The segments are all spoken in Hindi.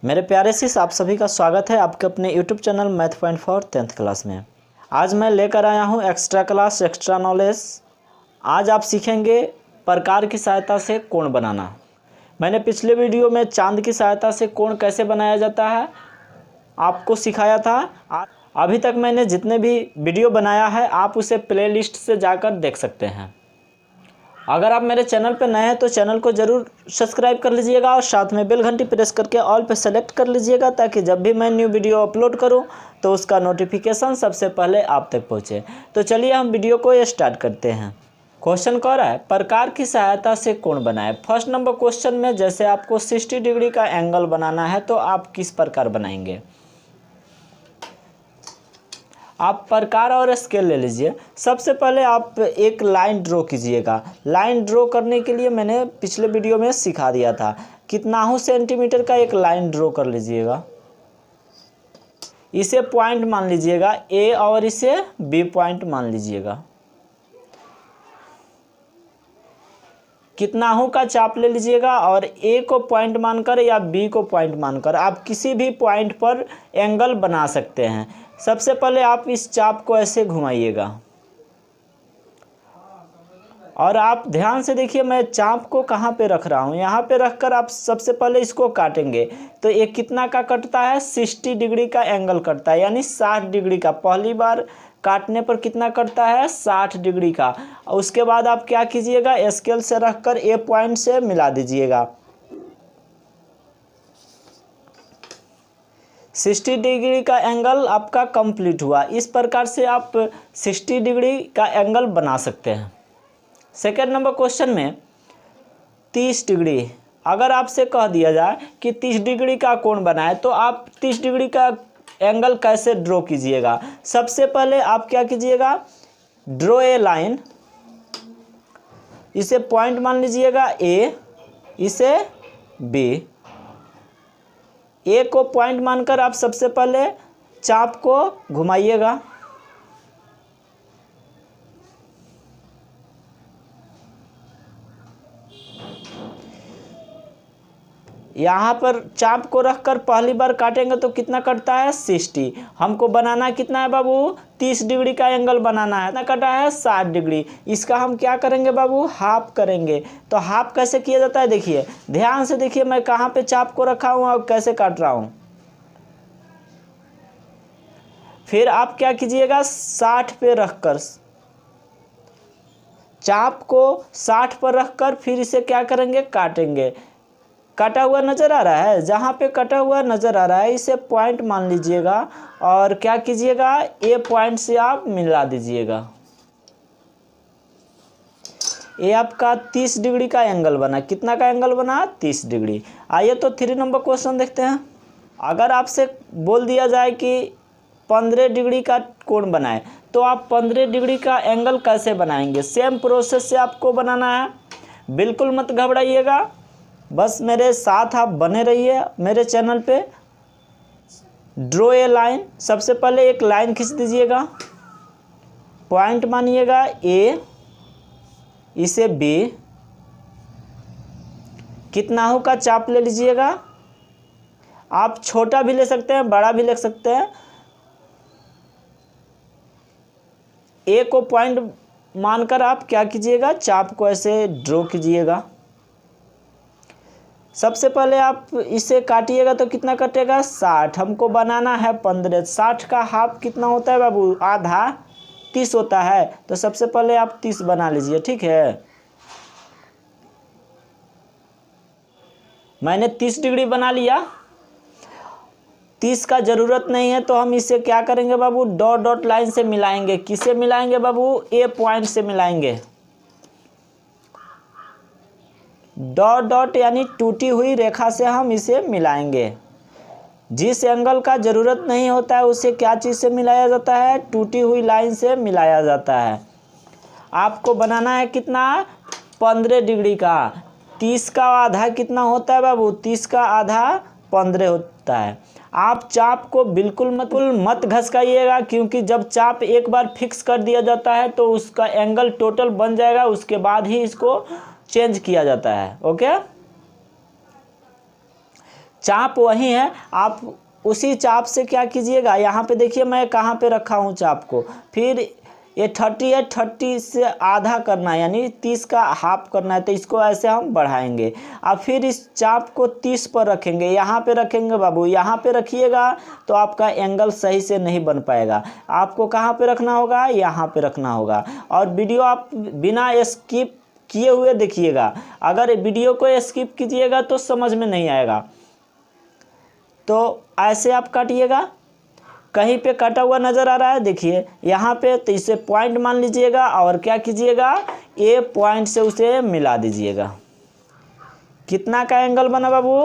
मेरे प्यारे शिष्य, आप सभी का स्वागत है आपके अपने YouTube channel math point for 10th class में। आज मैं लेकर आया हूँ एक्स्ट्रा क्लास एक्स्ट्रा नॉलेज। आज आप सीखेंगे प्रकार की सहायता से कोण बनाना। मैंने पिछले वीडियो में चांद की सहायता से कोण कैसे बनाया जाता है आपको सिखाया था। अभी तक मैंने जितने भी वीडियो बनाया है आप उसे प्लेलिस्ट से जाकर देख सकते हैं। अगर आप मेरे चैनल पर नए हैं तो चैनल को ज़रूर सब्सक्राइब कर लीजिएगा और साथ में बेल घंटी प्रेस करके ऑल पे सेलेक्ट कर लीजिएगा, ताकि जब भी मैं न्यू वीडियो अपलोड करूं तो उसका नोटिफिकेशन सबसे पहले आप तक पहुंचे। तो चलिए हम वीडियो को स्टार्ट करते हैं। क्वेश्चन कह रहा है प्रकार की सहायता से कोण बनाए। फर्स्ट नंबर क्वेश्चन में जैसे आपको 60 डिग्री का एंगल बनाना है तो आप किस प्रकार बनाएंगे। आप प्रकार और स्केल ले लीजिए। सबसे पहले आप एक लाइन ड्रॉ कीजिएगा। लाइन ड्रॉ करने के लिए मैंने पिछले वीडियो में सिखा दिया था। कितना हो सेंटीमीटर का एक लाइन ड्रॉ कर लीजिएगा। इसे पॉइंट मान लीजिएगा ए और इसे बी पॉइंट मान लीजिएगा। कितना हो का चाप ले लीजिएगा और ए को पॉइंट मानकर या बी को पॉइंट मानकर आप किसी भी पॉइंट पर एंगल बना सकते हैं। सबसे पहले आप इस चाप को ऐसे घुमाइएगा और आप ध्यान से देखिए मैं चाप को कहाँ पे रख रहा हूँ। यहाँ पे रखकर आप सबसे पहले इसको काटेंगे तो ये कितना का कटता है, 60 डिग्री का एंगल कटता है, यानी 60 डिग्री का। पहली बार काटने पर कितना कटता है, 60 डिग्री का। उसके बाद आप क्या कीजिएगा, स्केल से रखकर ए पॉइंट से मिला दीजिएगा। 60 डिग्री का एंगल आपका कंप्लीट हुआ। इस प्रकार से आप 60 डिग्री का एंगल बना सकते हैं। सेकेंड नंबर क्वेश्चन में 30 डिग्री, अगर आपसे कह दिया जाए कि 30 डिग्री का कोण बनाए तो आप 30 डिग्री का एंगल कैसे ड्रॉ कीजिएगा। सबसे पहले आप क्या कीजिएगा, ड्रॉ ए लाइन, इसे पॉइंट मान लीजिएगा ए, इसे बी। ए को पॉइंट मानकर आप सबसे पहले चाप को घुमाइएगा। यहाँ पर चाप को रखकर पहली बार काटेंगे तो कितना कटता है, 60। हमको बनाना कितना है बाबू, 30 डिग्री का एंगल बनाना है। कितना कटा है, 60 डिग्री। इसका हम क्या करेंगे बाबू, हाफ करेंगे। तो हाफ कैसे किया जाता है, देखिए ध्यान से देखिए मैं कहाँ पे चाप को रखा हूँ और कैसे काट रहा हूँ। फिर आप क्या कीजिएगा, 60 पे रखकर चाप को 60 पर रखकर फिर इसे क्या करेंगे, काटेंगे। कटा हुआ नज़र आ रहा है, जहाँ पे कटा हुआ नज़र आ रहा है इसे पॉइंट मान लीजिएगा और क्या कीजिएगा, ए पॉइंट से आप मिला दीजिएगा। ये आपका 30 डिग्री का एंगल बना। कितना का एंगल बना, 30 डिग्री। आइए तो 3 नंबर क्वेश्चन देखते हैं। अगर आपसे बोल दिया जाए कि 15 डिग्री का कोण बनाए तो आप 15 डिग्री का एंगल कैसे बनाएंगे। सेम प्रोसेस से आपको बनाना है, बिल्कुल मत घबराइएगा, बस मेरे साथ आप बने रहिए मेरे चैनल पे। ड्रॉ ए लाइन, सबसे पहले एक लाइन खींच दीजिएगा, पॉइंट मानिएगा ए, इसे बी। कितना हो का चाप ले लीजिएगा। आप छोटा भी ले सकते हैं, बड़ा भी ले सकते हैं। ए को पॉइंट मानकर आप क्या कीजिएगा, चाप को ऐसे ड्रॉ कीजिएगा। सबसे पहले आप इसे काटिएगा तो कितना कटेगा, 60। हमको बनाना है 15। 60 का हाफ कितना होता है बाबू, आधा, 30 होता है। तो सबसे पहले आप 30 बना लीजिए, ठीक है। मैंने 30 डिग्री बना लिया। 30 का ज़रूरत नहीं है तो हम इसे क्या करेंगे बाबू, डॉट डॉट लाइन से मिलाएंगे। किसे मिलाएंगे बाबू, ए पॉइंट से मिलाएंगे। डॉट डॉट यानी टूटी हुई रेखा से हम इसे मिलाएंगे। जिस एंगल का ज़रूरत नहीं होता है उसे क्या चीज़ से मिलाया जाता है, टूटी हुई लाइन से मिलाया जाता है। आपको बनाना है कितना, 15 डिग्री का। 30 का आधा कितना होता है बाबू, 30 का आधा 15 होता है। आप चाप को बिल्कुल मत घसकाइएगा, क्योंकि जब चाप एक बार फिक्स कर दिया जाता है तो उसका एंगल टोटल बन जाएगा, उसके बाद ही इसको चेंज किया जाता है। ओके, चाप वही है, आप उसी चाप से क्या कीजिएगा, यहाँ पे देखिए मैं कहाँ पे रखा हूँ चाप को, फिर ये 30 है, 30 से आधा करना है यानी 30 का हाफ करना है, तो इसको ऐसे हम बढ़ाएंगे। अब फिर इस चाप को 30 पर रखेंगे, यहाँ पे रखेंगे बाबू, यहाँ पे रखिएगा तो आपका एंगल सही से नहीं बन पाएगा। आपको कहाँ पे रखना होगा, यहाँ पे रखना होगा। और वीडियो आप बिना स्किप किए हुए देखिएगा, अगर वीडियो को स्किप कीजिएगा तो समझ में नहीं आएगा। तो ऐसे आप काटिएगा, कहीं पे कटा हुआ नज़र आ रहा है देखिए यहाँ पे, तो इसे पॉइंट मान लीजिएगा और क्या कीजिएगा, ए पॉइंट से उसे मिला दीजिएगा। कितना का एंगल बना बाबू,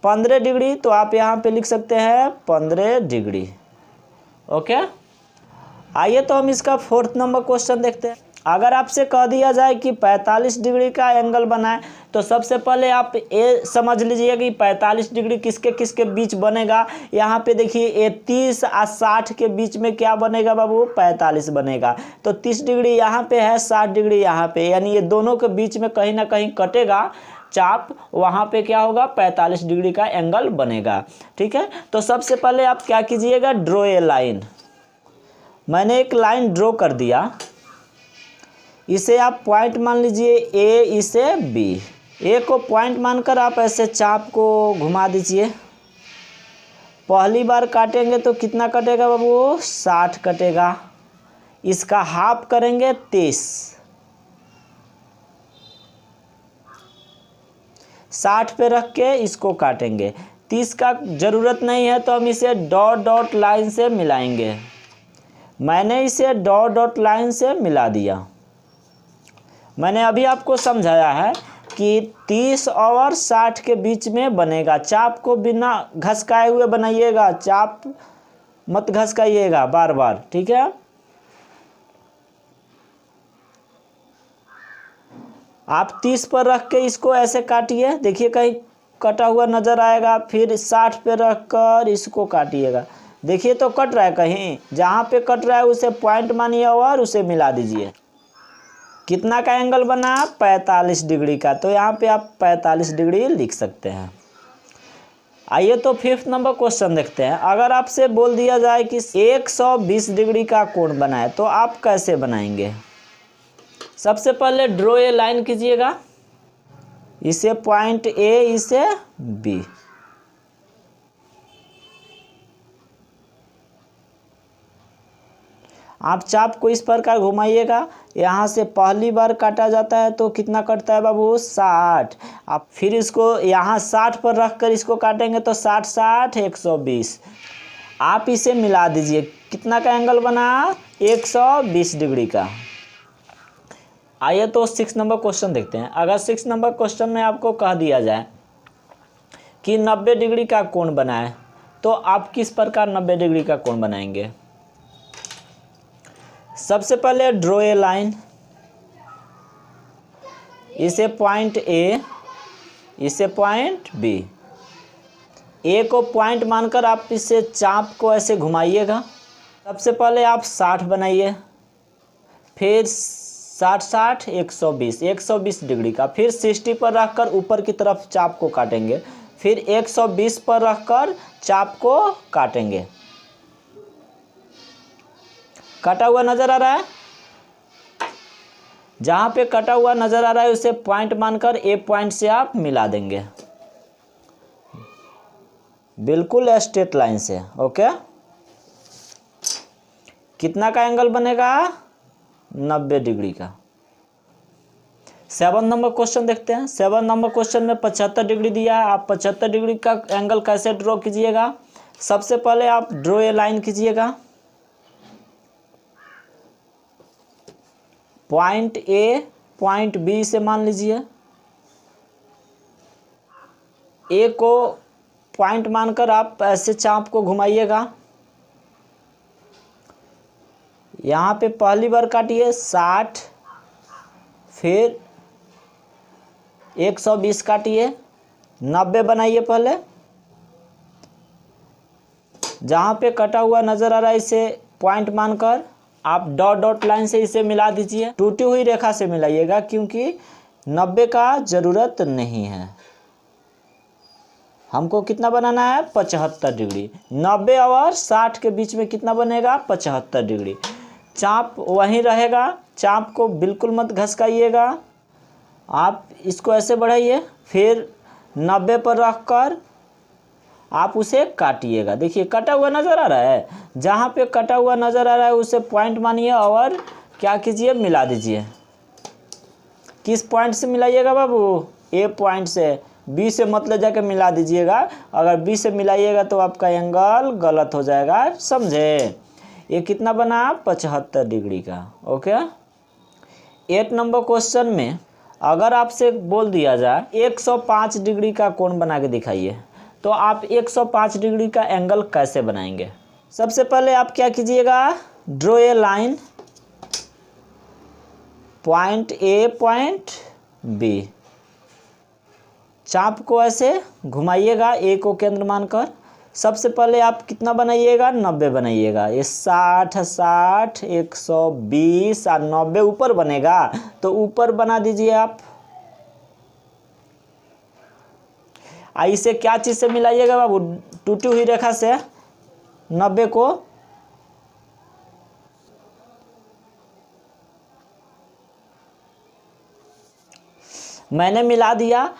15 डिग्री। तो आप यहाँ पे लिख सकते हैं 15 डिग्री। ओके, आइए तो हम इसका 4th नंबर क्वेश्चन देखते हैं। अगर आपसे कह दिया जाए कि 45 डिग्री का एंगल बनाए, तो सबसे पहले आप ये समझ लीजिए कि 45 डिग्री किसके किसके बीच बनेगा। यहाँ पे देखिए ये 30 और 60 के बीच में क्या बनेगा बाबू, 45 बनेगा। तो 30 डिग्री यहाँ पे है, 60 डिग्री यहाँ पे, यानी ये दोनों के बीच में कहीं ना कहीं कटेगा चाप, वहाँ पे क्या होगा, 45 डिग्री का एंगल बनेगा। ठीक है, तो सबसे पहले आप क्या कीजिएगा, ड्रॉ ए लाइन। मैंने एक लाइन ड्रॉ कर दिया, इसे आप पॉइंट मान लीजिए ए, इसे बी। ए को पॉइंट मानकर आप ऐसे चाप को घुमा दीजिए। पहली बार काटेंगे तो कितना कटेगा बाबू, 60 कटेगा। इसका हाफ करेंगे 30, 60 पे रख के इसको काटेंगे। 30 का ज़रूरत नहीं है तो हम इसे डॉट डॉट लाइन से मिलाएंगे। मैंने इसे डॉट डॉट लाइन से मिला दिया। मैंने अभी आपको समझाया है कि 30 और 60 के बीच में बनेगा। चाप को बिना घसकाए हुए बनाइएगा, चाप मत घसकाइएगा बार बार। ठीक है, आप 30 पर रख के इसको ऐसे काटिए, देखिए कहीं कटा हुआ नज़र आएगा। फिर 60 पे रख कर इसको काटिएगा, देखिए तो कट रहा है, कहीं जहाँ पे कट रहा है उसे पॉइंट मानिए और उसे मिला दीजिए। कितना का एंगल बना, 45 डिग्री का। तो यहाँ पे आप 45 डिग्री लिख सकते हैं। आइए तो 5th नंबर क्वेश्चन देखते हैं। अगर आपसे बोल दिया जाए कि 120 डिग्री का कोण बनाए, तो आप कैसे बनाएंगे। सबसे पहले ड्रॉ ए लाइन कीजिएगा, इसे पॉइंट ए, इसे बी। आप चाप को इस प्रकार घुमाइएगा, यहाँ से पहली बार काटा जाता है तो कितना कटता है बाबू, 60। आप फिर इसको यहाँ 60 पर रख कर इसको काटेंगे तो 60 60 120। आप इसे मिला दीजिए, कितना का एंगल बना, 120 डिग्री का। आइए तो 6 नंबर क्वेश्चन देखते हैं। अगर 6 नंबर क्वेश्चन में आपको कह दिया जाए कि 90 डिग्री का कोण बनाए, तो आप किस प्रकार 90 डिग्री का कोण बनाएंगे। सबसे पहले ड्रॉ ए लाइन, इसे पॉइंट ए, इसे पॉइंट बी। ए को पॉइंट मानकर आप इसे चाप को ऐसे घुमाइएगा। सबसे पहले आप 60 बनाइए, फिर 60 60 120, 120 डिग्री का। फिर 60 पर रखकर ऊपर की तरफ चाप को काटेंगे, फिर 120 पर रखकर चाप को काटेंगे। कटा हुआ नज़र आ रहा है, जहाँ पे कटा हुआ नज़र आ रहा है उसे पॉइंट मानकर ए पॉइंट से आप मिला देंगे, बिल्कुल स्ट्रेट लाइन से। ओके, कितना का एंगल बनेगा, 90 डिग्री का। 7 नंबर क्वेश्चन देखते हैं। 7 नंबर क्वेश्चन में 75 डिग्री दिया है। आप 75 डिग्री का एंगल कैसे ड्रॉ कीजिएगा। सबसे पहले आप ड्रॉ ए लाइन कीजिएगा, पॉइंट ए पॉइंट बी से मान लीजिए। ए को पॉइंट मानकर आप ऐसे चाप को घुमाइएगा, यहाँ पे पहली बार काटिए 60, फिर 120 काटिए, 90 बनाइए। पहले जहाँ पे कटा हुआ नज़र आ रहा है इसे पॉइंट मानकर आप डॉट डॉट लाइन से इसे मिला दीजिए। टूटी हुई रेखा से मिलाइएगा क्योंकि 90 का ज़रूरत नहीं है, हमको कितना बनाना है 75 डिग्री। 90 और 60 के बीच में कितना बनेगा 75 डिग्री। चाप वहीं रहेगा, चाप को बिल्कुल मत घसकाइएगा, आप इसको ऐसे बढ़ाइए, फिर 90 पर रख कर आप उसे काटिएगा। देखिए कटा हुआ नज़र आ रहा है, जहाँ पे कटा हुआ नज़र आ रहा है उसे पॉइंट मानिए और क्या कीजिए मिला दीजिए। किस पॉइंट से मिलाइएगा बाबू? ए पॉइंट से, बी से मत ले जाके मिला दीजिएगा। अगर बी से मिलाइएगा तो आपका एंगल गलत हो जाएगा, समझे। ये कितना बना 75 डिग्री का। ओके। 8 नंबर क्वेश्चन में अगर आपसे बोल दिया जाए 105 डिग्री का कोण बना के दिखाइए, तो आप 105 डिग्री का एंगल कैसे बनाएंगे? सबसे पहले आप क्या कीजिएगा, draw a line, point A point B, चाप को ऐसे घुमाइएगा ए को केंद्र मानकर। सबसे पहले आप कितना बनाइएगा 90 बनाइएगा। ये 60 60 120 और 90 ऊपर बनेगा तो ऊपर बना दीजिए आप। इसे क्या चीज़ से मिलाइएगा बाबू? टूटी हुई रेखा से 90 को मैंने मिला दिया।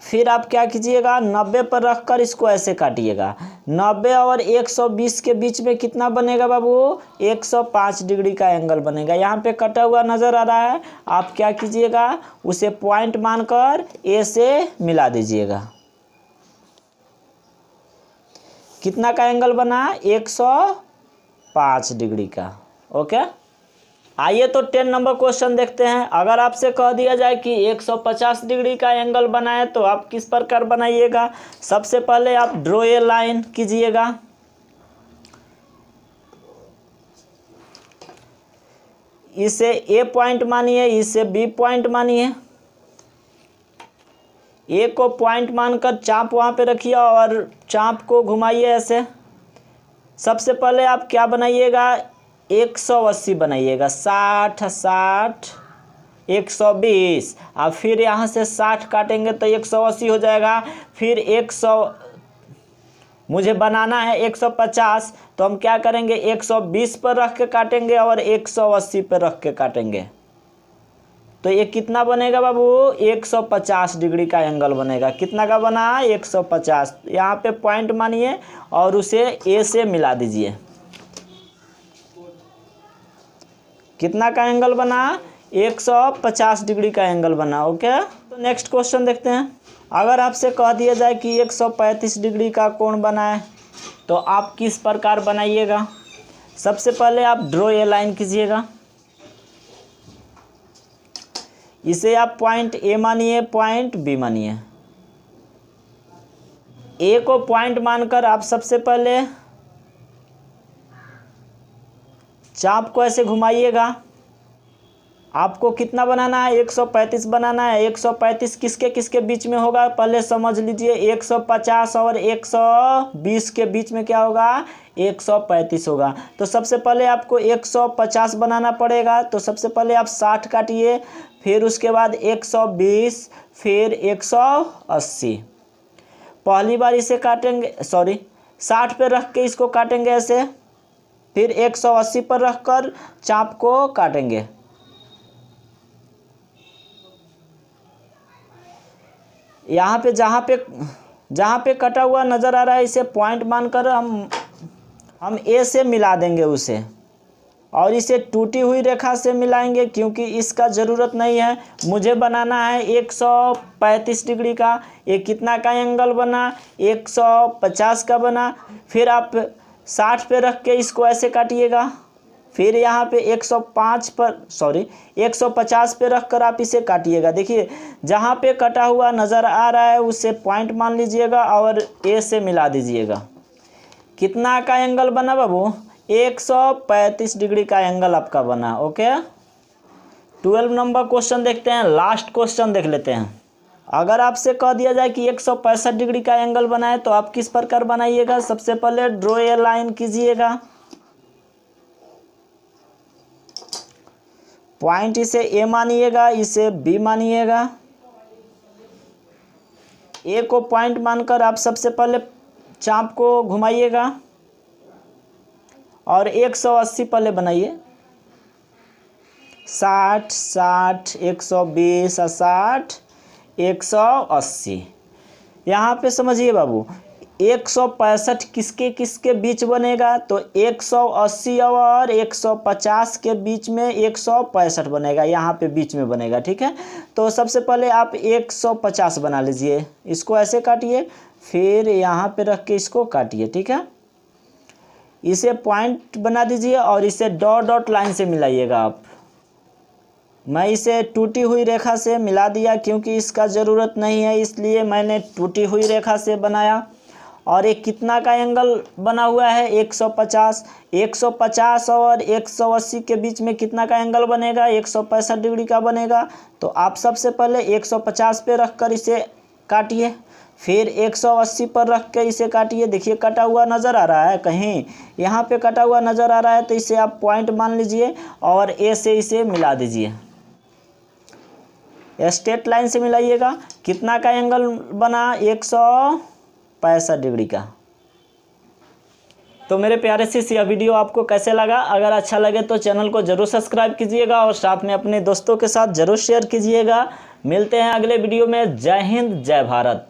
फिर आप क्या कीजिएगा 90 पर रखकर इसको ऐसे काटिएगा। 90 और 120 के बीच में कितना बनेगा बाबू? 105 डिग्री का एंगल बनेगा। यहाँ पे कटा हुआ नज़र आ रहा है, आप क्या कीजिएगा उसे पॉइंट मानकर ए से मिला दीजिएगा। कितना का एंगल बना? 105 डिग्री का। ओके। आइए तो 10 नंबर क्वेश्चन देखते हैं। अगर आपसे कह दिया जाए कि 150 डिग्री का एंगल बनाए तो आप किस प्रकार बनाइएगा? सबसे पहले आप ड्रॉ ए लाइन कीजिएगा। इसे ए पॉइंट मानिए, इसे बी पॉइंट मानिए। ए को पॉइंट मानकर चाप वहाँ पे रखिए और चाप को घुमाइए ऐसे। सबसे पहले आप क्या बनाइएगा 180 बनाइएगा। 60 60 120 और फिर यहाँ से 60 काटेंगे तो 180 हो जाएगा। फिर 100 मुझे बनाना है 150, तो हम क्या करेंगे 120 पर रख के काटेंगे और 180 पर रख के काटेंगे। तो ये कितना बनेगा बाबू? 150 डिग्री का एंगल बनेगा। कितना का बना? 150। यहाँ पे पॉइंट मानिए और उसे ए से मिला दीजिए। कितना का एंगल बना? 150 डिग्री का एंगल बना। ओके। तो नेक्स्ट क्वेश्चन देखते हैं। अगर आपसे कह दिया जाए कि 135 डिग्री का कोण बनाए तो आप किस प्रकार बनाइएगा? सबसे पहले आप ड्रॉ ए लाइन कीजिएगा। इसे आप पॉइंट ए मानिए, पॉइंट बी मानिए। ए को पॉइंट मानकर आप सबसे पहले चाप को ऐसे घुमाइएगा। आपको कितना बनाना है? 135 बनाना है। 135 किसके किसके बीच में होगा पहले समझ लीजिए। 150 और 120 के बीच में क्या होगा? 135 होगा। तो सबसे पहले आपको 150 बनाना पड़ेगा। तो सबसे पहले आप 60 काटिए, फिर उसके बाद 120, फिर 180। पहली बार इसे काटेंगे, 60 पे रख के इसको काटेंगे ऐसे, फिर 180 पर रखकर चाप को काटेंगे। यहाँ पे जहाँ पे कटा हुआ नज़र आ रहा है इसे पॉइंट मानकर हम ए से मिला देंगे उसे, और इसे टूटी हुई रेखा से मिलाएंगे क्योंकि इसका ज़रूरत नहीं है। मुझे बनाना है 135 डिग्री का। ये कितना का एंगल बना? 150 का बना। फिर आप 60 पे रख के इसको ऐसे काटिएगा। फिर यहाँ पे 150 पे रख कर आप इसे काटिएगा। देखिए जहाँ पे कटा हुआ नज़र आ रहा है उसे पॉइंट मान लीजिएगा और ए से मिला दीजिएगा। कितना का एंगल बना बाबू? 135 डिग्री का एंगल आपका बना। ओके। 12 नंबर क्वेश्चन देखते हैं। लास्ट क्वेश्चन देख लेते हैं। अगर आपसे कह दिया जाए कि 165 डिग्री का एंगल बनाए तो आप किस प्रकार बनाइएगा? सबसे पहले ड्रॉ ए लाइन कीजिएगा। पॉइंट इसे ए मानिएगा, इसे बी मानिएगा। ए को पॉइंट मानकर आप सबसे पहले चाप को घुमाइएगा और 180 पहले बनाइए। 60 60 120 60 180। यहाँ पे समझिए बाबू 165 किसके किसके बीच बनेगा, तो 180 और 150 के बीच में 165 बनेगा, यहाँ पे बीच में बनेगा। ठीक है, तो सबसे पहले आप 150 बना लीजिए, इसको ऐसे काटिए, फिर यहाँ पे रख के इसको काटिए। ठीक है, इसे पॉइंट बना दीजिए और इसे डॉट डॉट लाइन से मिलाइएगा आप। मैं इसे टूटी हुई रेखा से मिला दिया क्योंकि इसका ज़रूरत नहीं है, इसलिए मैंने टूटी हुई रेखा से बनाया। और ये कितना का एंगल बना हुआ है, 150। 150 और 180 के बीच में कितना का एंगल बनेगा, 165 डिग्री का बनेगा। तो आप सबसे पहले 150 पे रख कर इसे काटिए, फिर 180 पर रख के इसे काटिए। देखिए कटा हुआ नज़र आ रहा है, कहीं यहाँ पे कटा हुआ नज़र आ रहा है, तो इसे आप पॉइंट मान लीजिए और ए से इसे मिला दीजिए, स्ट्रेट लाइन से मिलाइएगा। कितना का एंगल बना, 165 डिग्री का। तो मेरे प्यारे से यह वीडियो आपको कैसे लगा? अगर अच्छा लगे तो चैनल को ज़रूर सब्सक्राइब कीजिएगा और साथ में अपने दोस्तों के साथ ज़रूर शेयर कीजिएगा। मिलते हैं अगले वीडियो में। जय हिंद, जय भारत।